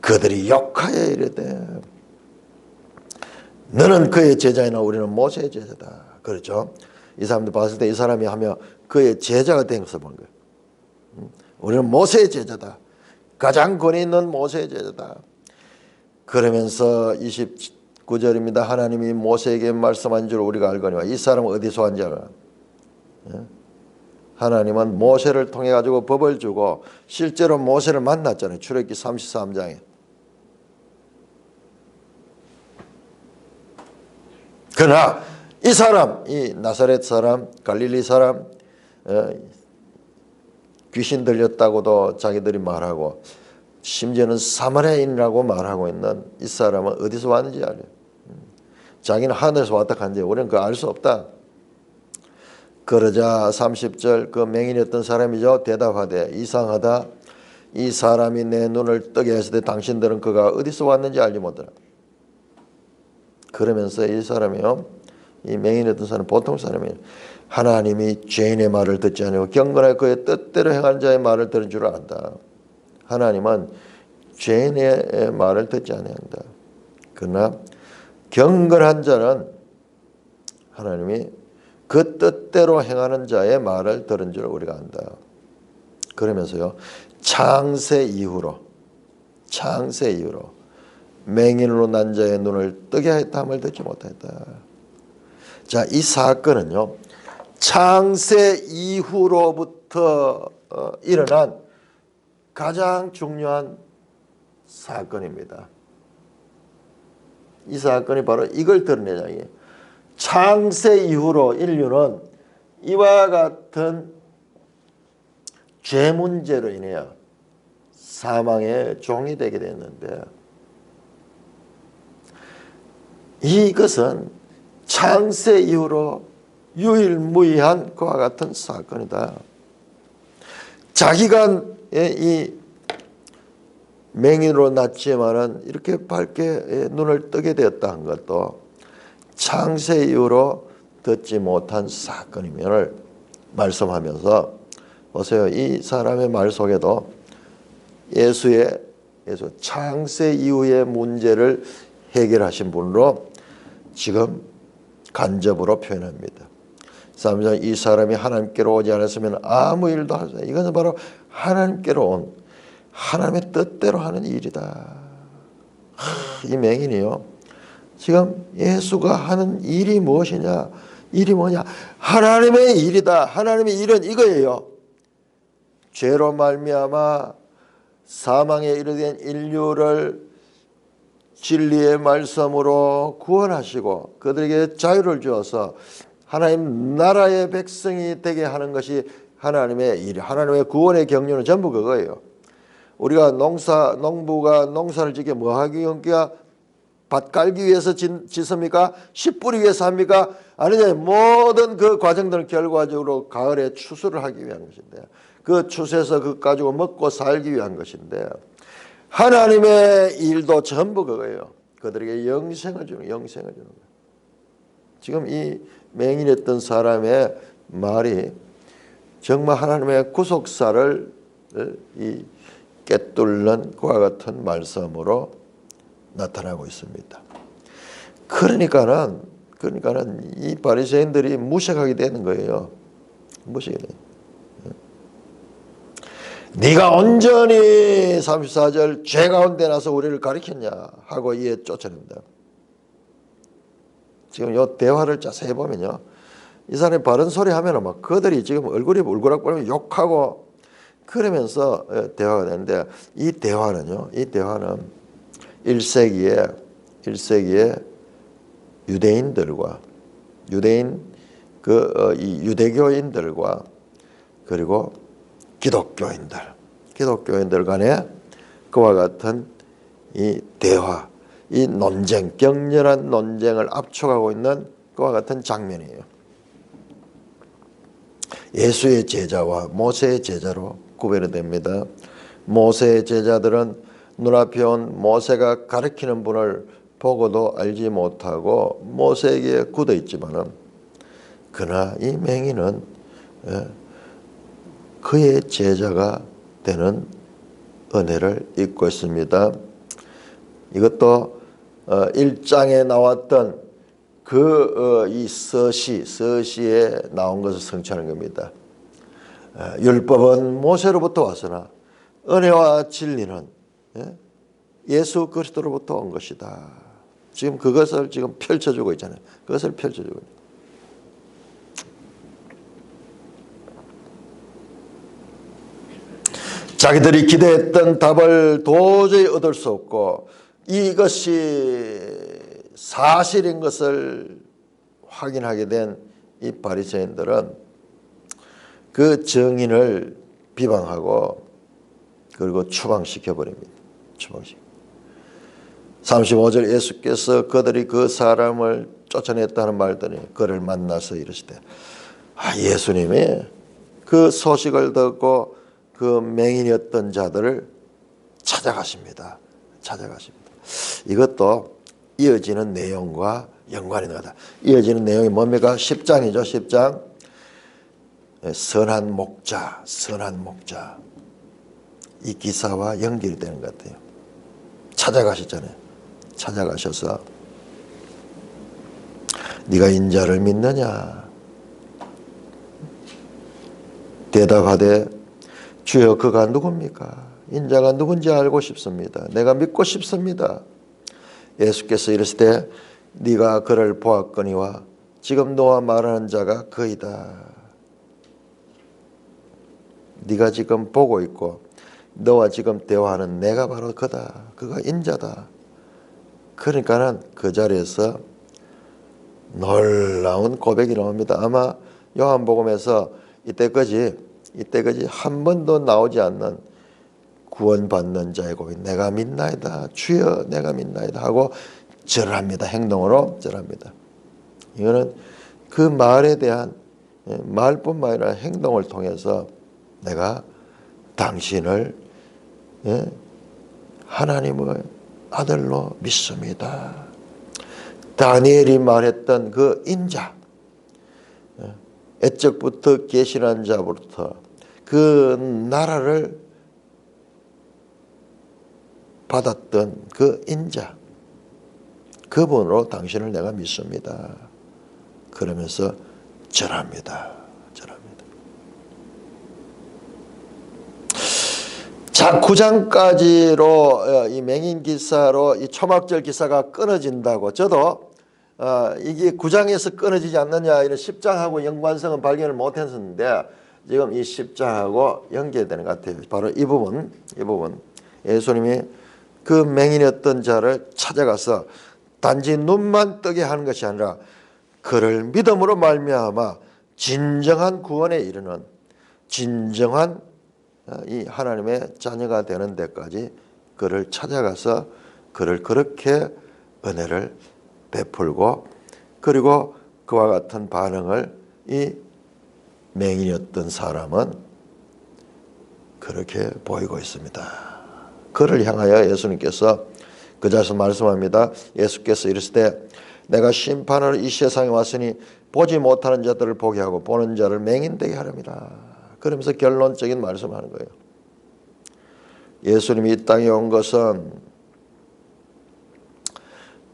그들이 욕하여 이르되 너는 그의 제자이나 우리는 모세의 제자다. 그렇죠? 이 사람들 봤을 때 이 사람이 하며 그의 제자가 된 것을 본 거예요. 우리는 모세의 제자다. 가장 권위 있는 모세의 제자다. 그러면서 29절입니다. 하나님이 모세에게 말씀한 줄 우리가 알거니와 이 사람은 어디서 한지 알아. 하나님은 모세를 통해 가지고 법을 주고 실제로 모세를 만났잖아요. 출애굽기 33장에. 그러나 이 사람, 이 나사렛 사람, 갈릴리 사람, 귀신 들렸다고도 자기들이 말하고 심지어는 사마리아인이라고 말하고 있는 이 사람은 어디서 왔는지 알아요. 자기는 하늘에서 왔다 간데 우리는 그거 알 수 없다. 그러자 30절 그 맹인이었던 사람이죠. 대답하되 이상하다. 이 사람이 내 눈을 뜨게 했을 때 당신들은 그가 어디서 왔는지 알지 못하라. 그러면서 이 사람이요, 이 맹인이었던 사람 보통 사람이에요. 하나님이 죄인의 말을 듣지 않고 경건하게 그의 뜻대로 행한 자의 말을 들은 줄 안다. 하나님은 죄인의 말을 듣지 않는다. 그러나 경건한 자는 하나님이 그 뜻대로 행하는 자의 말을 들은 줄 우리가 안다. 그러면서요, 창세 이후로 맹인으로 난 자의 눈을 뜨게 했다함을 듣지 못했다. 자, 이 사건은요, 창세 이후로부터 일어난 가장 중요한 사건입니다. 이 사건이 바로 이걸 드러내자. 창세 이후로 인류는 이와 같은 죄 문제로 인하여 사망의 종이 되게 됐는데, 이것은 창세 이후로 유일무이한 그와 같은 사건이다. 자기가 이 맹인으로 났지만은 이렇게 밝게 눈을 뜨게 되었다는 것도 창세 이후로 듣지 못한 사건임을 말씀하면서 보세요. 이 사람의 말 속에도 예수 창세 이후의 문제를 해결하신 분으로 지금 간접으로 표현합니다. 3장 이 사람이 하나님께로 오지 않았으면 아무 일도 할 수 없어요. 이것은 바로 하나님께로 온 하나님의 뜻대로 하는 일이다. 이 맹인이요. 지금 예수가 하는 일이 무엇이냐? 일이 뭐냐? 하나님의 일이다. 하나님의 일은 이거예요. 죄로 말미암아 사망에 이르게 된 인류를 진리의 말씀으로 구원하시고 그들에게 자유를 주어서 하나님 나라의 백성이 되게 하는 것이 하나님의 일, 하나님의 구원의 경륜은 전부 그거예요. 우리가 농부가 농사를 짓게 뭐 하기 위해서 밭 깔기 위해서 짓습니까? 씨 뿌리기 위해서 합니까? 아니냐, 모든 그 과정들은 결과적으로 가을에 추수를 하기 위한 것인데 그 추수해서 그거 가지고 먹고 살기 위한 것인데 하나님의 일도 전부 그거예요. 그들에게 영생을 주는 거예요. 지금 이 맹인했던 사람의 말이 정말 하나님의 구속사를 이 깨뚫는 그와 같은 말씀으로 나타나고 있습니다. 그러니까는 이 바리새인들이 무식하게 되는 거예요. 무식하게 돼요. 네가 온전히 34절 죄 가운데 나서 우리를 가리켰냐 하고 이에 쫓아낸다. 지금 이 대화를 자세히 보면요, 이 사람이 바른 소리 하면은 막 그들이 지금 얼굴이 울그락거리면 욕하고 그러면서 대화가 되는데 이 대화는 1세기에 유대인들과 이 유대교인들과 그리고 기독교인들 간의 그와 같은 이 대화, 이 논쟁, 격렬한 논쟁을 압축하고 있는 그와 같은 장면이에요. 예수의 제자와 모세의 제자로 구별이 됩니다. 모세의 제자들은 눈앞에 온 모세가 가르치는 분을 보고도 알지 못하고 모세에게 굳어 있지만은 그러나 이 맹인은 그의 제자가 되는 은혜를 입고 있습니다. 이것도 1장에 나왔던 이 서시에 나온 것을 성취하는 겁니다. 율법은 모세로부터 왔으나 은혜와 진리는 예수 그리스도로부터 온 것이다. 지금 그것을 지금 펼쳐주고 있잖아요. 그것을 펼쳐주고 있는. 자기들이 기대했던 답을 도저히 얻을 수 없고 이것이 사실인 것을 확인하게 된 이 바리새인들은 그 증인을 비방하고 그리고 추방시켜 버립니다. 35절 예수께서 그들이 그 사람을 쫓아냈다는 말더니 그를 만나서 이르시되 예수님이 그 소식을 듣고 그 맹인이었던 자들을 찾아가십니다. 이것도 이어지는 내용과 연관이 있다. 이어지는 내용이 뭡니까? 10장이죠. 10장. 선한 목자. 이 기사와 연결이 되는 것 같아요. 찾아가셨잖아요. 찾아가셔서 네가 인자를 믿느냐? 대답하되 주여 그가 누굽니까? 인자가 누군지 알고 싶습니다. 내가 믿고 싶습니다. 예수께서 이르시되 네가 그를 보았거니와 지금 너와 말하는 자가 그이다. 네가 지금 보고 있고 너와 지금 대화하는 내가 바로 그다. 그가 인자다. 그러니까는 그 자리에서 놀라운 고백이 나옵니다. 아마 요한복음에서 이때까지 한 번도 나오지 않는 구원받는 자의 고백. 내가 믿나이다. 주여 내가 믿나이다 하고 절합니다. 행동으로 절합니다. 이거는 그 말에 대한 말뿐만 아니라 행동을 통해서 내가 당신을 하나님의 아들로 믿습니다. 다니엘이 말했던 그 인자, 애적부터 계신한 자부터 그 나라를 받았던 그 인자, 그분으로 당신을 내가 믿습니다. 그러면서 절합니다. 자, 9장까지로 이 맹인 기사로 이 초막절 기사가 끊어진다고 저도 이게 9장에서 끊어지지 않느냐 이런 10장하고 연관성은 발견을 못했었는데 지금 이 10장하고 연계되는 것 같아요. 바로 이 부분 예수님이 그 맹인이었던 자를 찾아가서 단지 눈만 뜨게 하는 것이 아니라 그를 믿음으로 말미암아 진정한 구원에 이르는 진정한 이 하나님의 자녀가 되는 데까지 그를 찾아가서 그를 그렇게 은혜를 베풀고 그리고 그와 같은 반응을 이 맹인이었던 사람은 그렇게 보이고 있습니다. 그를 향하여 예수님께서 그 자리에서 말씀합니다. 예수께서 이르시되 내가 심판을 이 세상에 왔으니 보지 못하는 자들을 보게 하고 보는 자를 맹인되게 하렵니다. 그러면서 결론적인 말씀을 하는 거예요. 예수님이 이 땅에 온 것은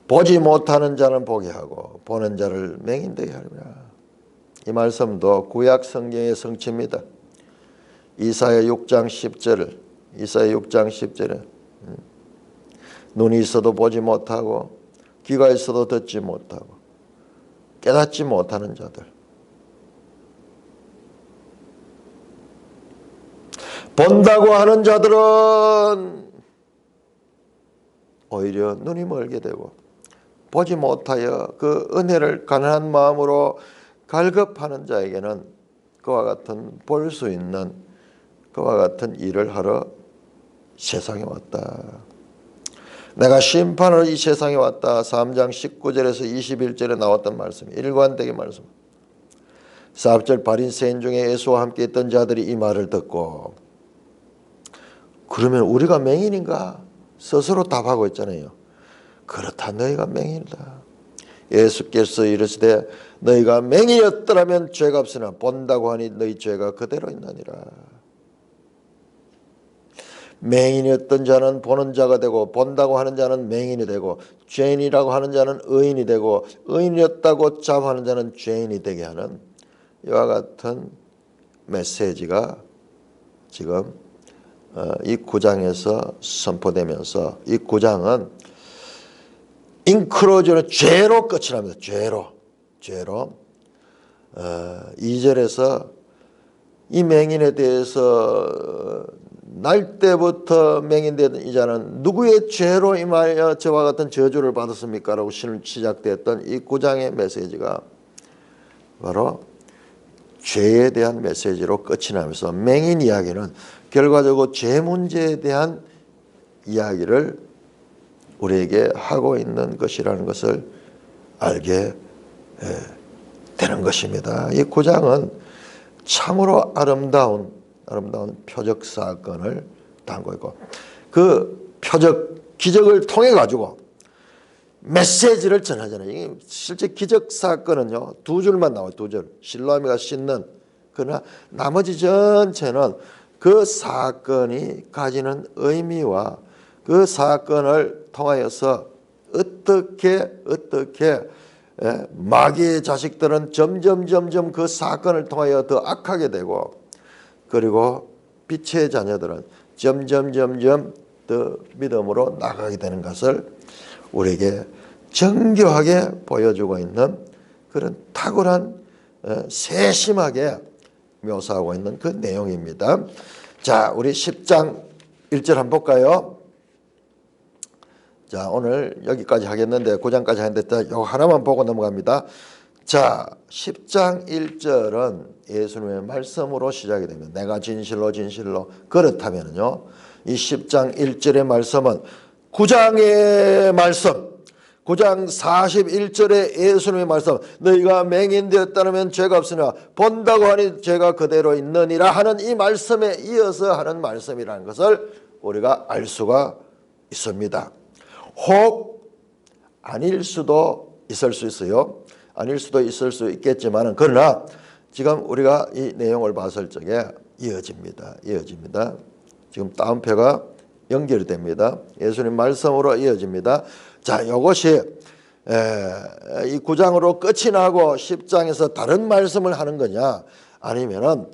보지 못하는 자는 보게 하고 보는 자를 맹인되게 하렵니다. 이 말씀도 구약 성경의 성취입니다. 이사야 6장 10절에 눈이 있어도 보지 못하고 귀가 있어도 듣지 못하고 깨닫지 못하는 자들, 본다고 하는 자들은 오히려 눈이 멀게 되고 보지 못하여 그 은혜를 가난한 마음으로 갈급하는 자에게는 그와 같은 볼 수 있는 그와 같은 일을 하러 세상에 왔다. 내가 심판으로 이 세상에 왔다. 3장 19절에서 21절에 나왔던 말씀, 일관되게 말씀. 사업절 바리새인 중에 예수와 함께 있던 자들이 이 말을 듣고 그러면 우리가 맹인인가? 스스로 답하고 있잖아요. 그렇다, 너희가 맹인이다. 예수께서 이르시되 너희가 맹인이었더라면 죄가 없으나 본다고 하니 너희 죄가 그대로 있나니라. 맹인이었던 자는 보는 자가 되고 본다고 하는 자는 맹인이 되고 죄인이라고 하는 자는 의인이 되고 의인이었다고 자부하는 자는 죄인이 되게 하는 이와 같은 메시지가 지금 이 9장에서 선포되면서 이 9장은 인크로즈는 죄로 끝이 납니다. 죄로 2절에서 이 맹인에 대해서 날 때부터 맹인되던 이 자는 누구의 죄로 임하여 저와 같은 저주를 받았습니까? 라고 시작됐던 이 9장의 메시지가 바로 죄에 대한 메시지로 끝이 나면서 맹인 이야기는 결과적으로 죄 문제에 대한 이야기를 우리에게 하고 있는 것이라는 것을 알게 되는 것입니다. 이 9장은 참으로 아름다운 표적 사건을 담고 있고 그 기적을 통해 가지고 메시지를 전하잖아요. 이게 실제 기적 사건은요 2줄만 나와요. 2줄. 실로아미가 씻는. 그러나 나머지 전체는 그 사건이 가지는 의미와 그 사건을 통하여서 어떻게 마귀의 자식들은 점점 그 사건을 통하여 더 악하게 되고 그리고 빛의 자녀들은 점점 더 믿음으로 나가게 되는 것을 우리에게 정교하게 보여주고 있는 그런 탁월한 세심하게 묘사하고 있는 그 내용입니다. 자, 우리 10장 1절 한번 볼까요? 자, 오늘 여기까지 하겠는데 9장까지 하는데 이거 하나만 보고 넘어갑니다. 자, 10장 1절은 예수님의 말씀으로 시작이 됩니다. 내가 진실로 그렇다면요. 이 10장 1절의 말씀은 9장의 말씀, 9장 41절에 예수님의 말씀, 너희가 맹인되었다면 죄가 없으나 본다고 하니 죄가 그대로 있느니라 하는 이 말씀에 이어서 하는 말씀이라는 것을 우리가 알 수가 있습니다. 혹 아닐 수도 있을 수 있어요. 아닐 수도 있을 수 있겠지만 그러나 지금 우리가 이 내용을 봤을 적에 이어집니다. 지금 따옴표가 연결됩니다. 예수님 말씀으로 이어집니다. 자, 이것이 이 9장으로 끝이 나고 10장에서 다른 말씀을 하는 거냐 아니면은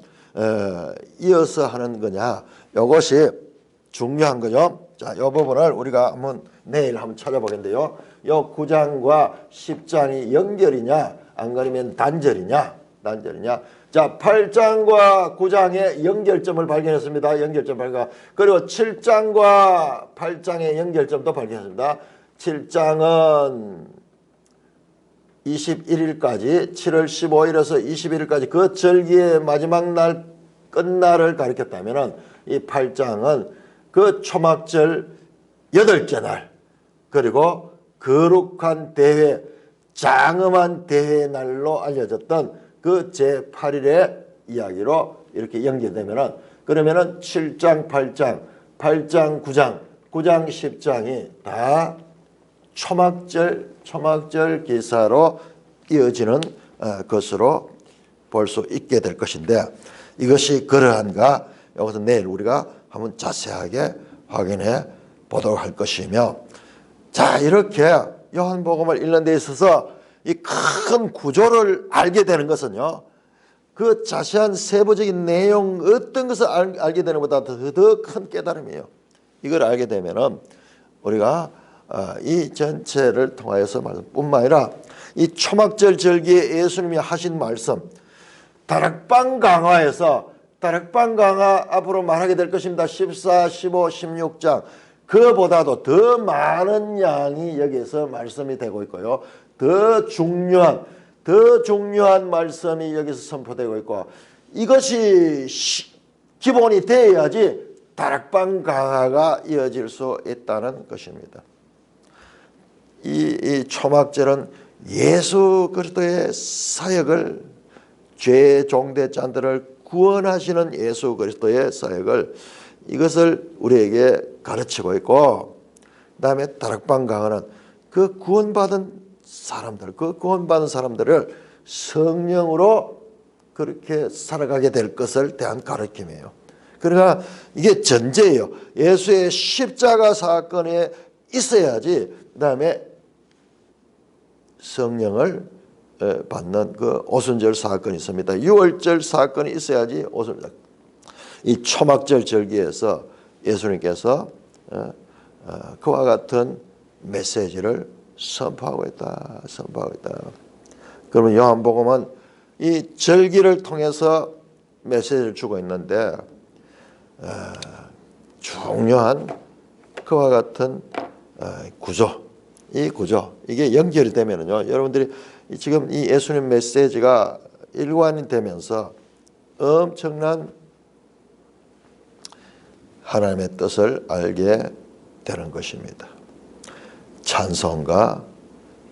이어서 하는 거냐, 이것이 중요한 거죠. 자, 이 부분을 우리가 내일 한번 찾아보겠는데요. 이 9장과 10장이 연결이냐 안 그러면 단절이냐. 자, 8장과 9장의 연결점을 발견했습니다. 그리고 7장과 8장의 연결점도 발견했습니다. 7장은 21일까지 7월 15일에서 21일까지 그 절기의 마지막 날 끝날을 가리켰다면 이 8장은 그 초막절 8째 날, 그리고 거룩한 대회, 장엄한 대회 날로 알려졌던 그 제8일의 이야기로 이렇게 연결되면은, 그러면은 7장, 8장, 8장, 9장, 9장, 10장이 다 초막절 기사로 이어지는 것으로 볼 수 있게 될 것인데, 이것이 그러한가, 여기서 내일 우리가 한번 자세하게 확인해 보도록 할 것이며, 자, 이렇게 요한복음을 읽는 데 있어서 이 큰 구조를 알게 되는 것은요, 그 자세한 세부적인 내용 어떤 것을 알게 되는 것보다 더 큰 깨달음이에요. 이걸 알게 되면은 우리가 이 전체를 통하여서 말씀뿐만 아니라 이 초막절 절기에 예수님이 하신 말씀, 다락방 강화에서, 다락방 강화 앞으로 말하게 될 것입니다. 14, 15, 16장 그보다도 더 많은 양이 여기에서 말씀이 되고 있고요. 더 중요한 말씀이 여기서 선포되고 있고, 이것이 기본이 되어야지 다락방 강화가 이어질 수 있다는 것입니다. 이 초막절은 예수 그리스도의 사역을, 죄 종대자들을 구원하시는 예수 그리스도의 사역을, 이것을 우리에게 가르치고 있고, 그 다음에 다락방 강화는 그 구원받은 사람들을 성령으로 그렇게 살아가게 될 것을 대한 가르침이에요. 그러니까 이게 전제예요. 예수의 십자가 사건에 있어야지 그 다음에 성령을 받는 그 오순절 사건이 있습니다. 유월절 사건이 있어야지 오순절. 이 초막절 절기에서 예수님께서 그와 같은 메시지를 선포하고 있다. 그러면 요한복음은 이 절기를 통해서 메시지를 주고 있는데, 중요한 그와 같은 이 구조, 이게 연결이 되면은요, 여러분들이 지금 이 예수님 메시지가 일관이 되면서 엄청난 하나님의 뜻을 알게 되는 것입니다. 찬송가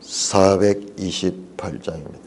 428장입니다.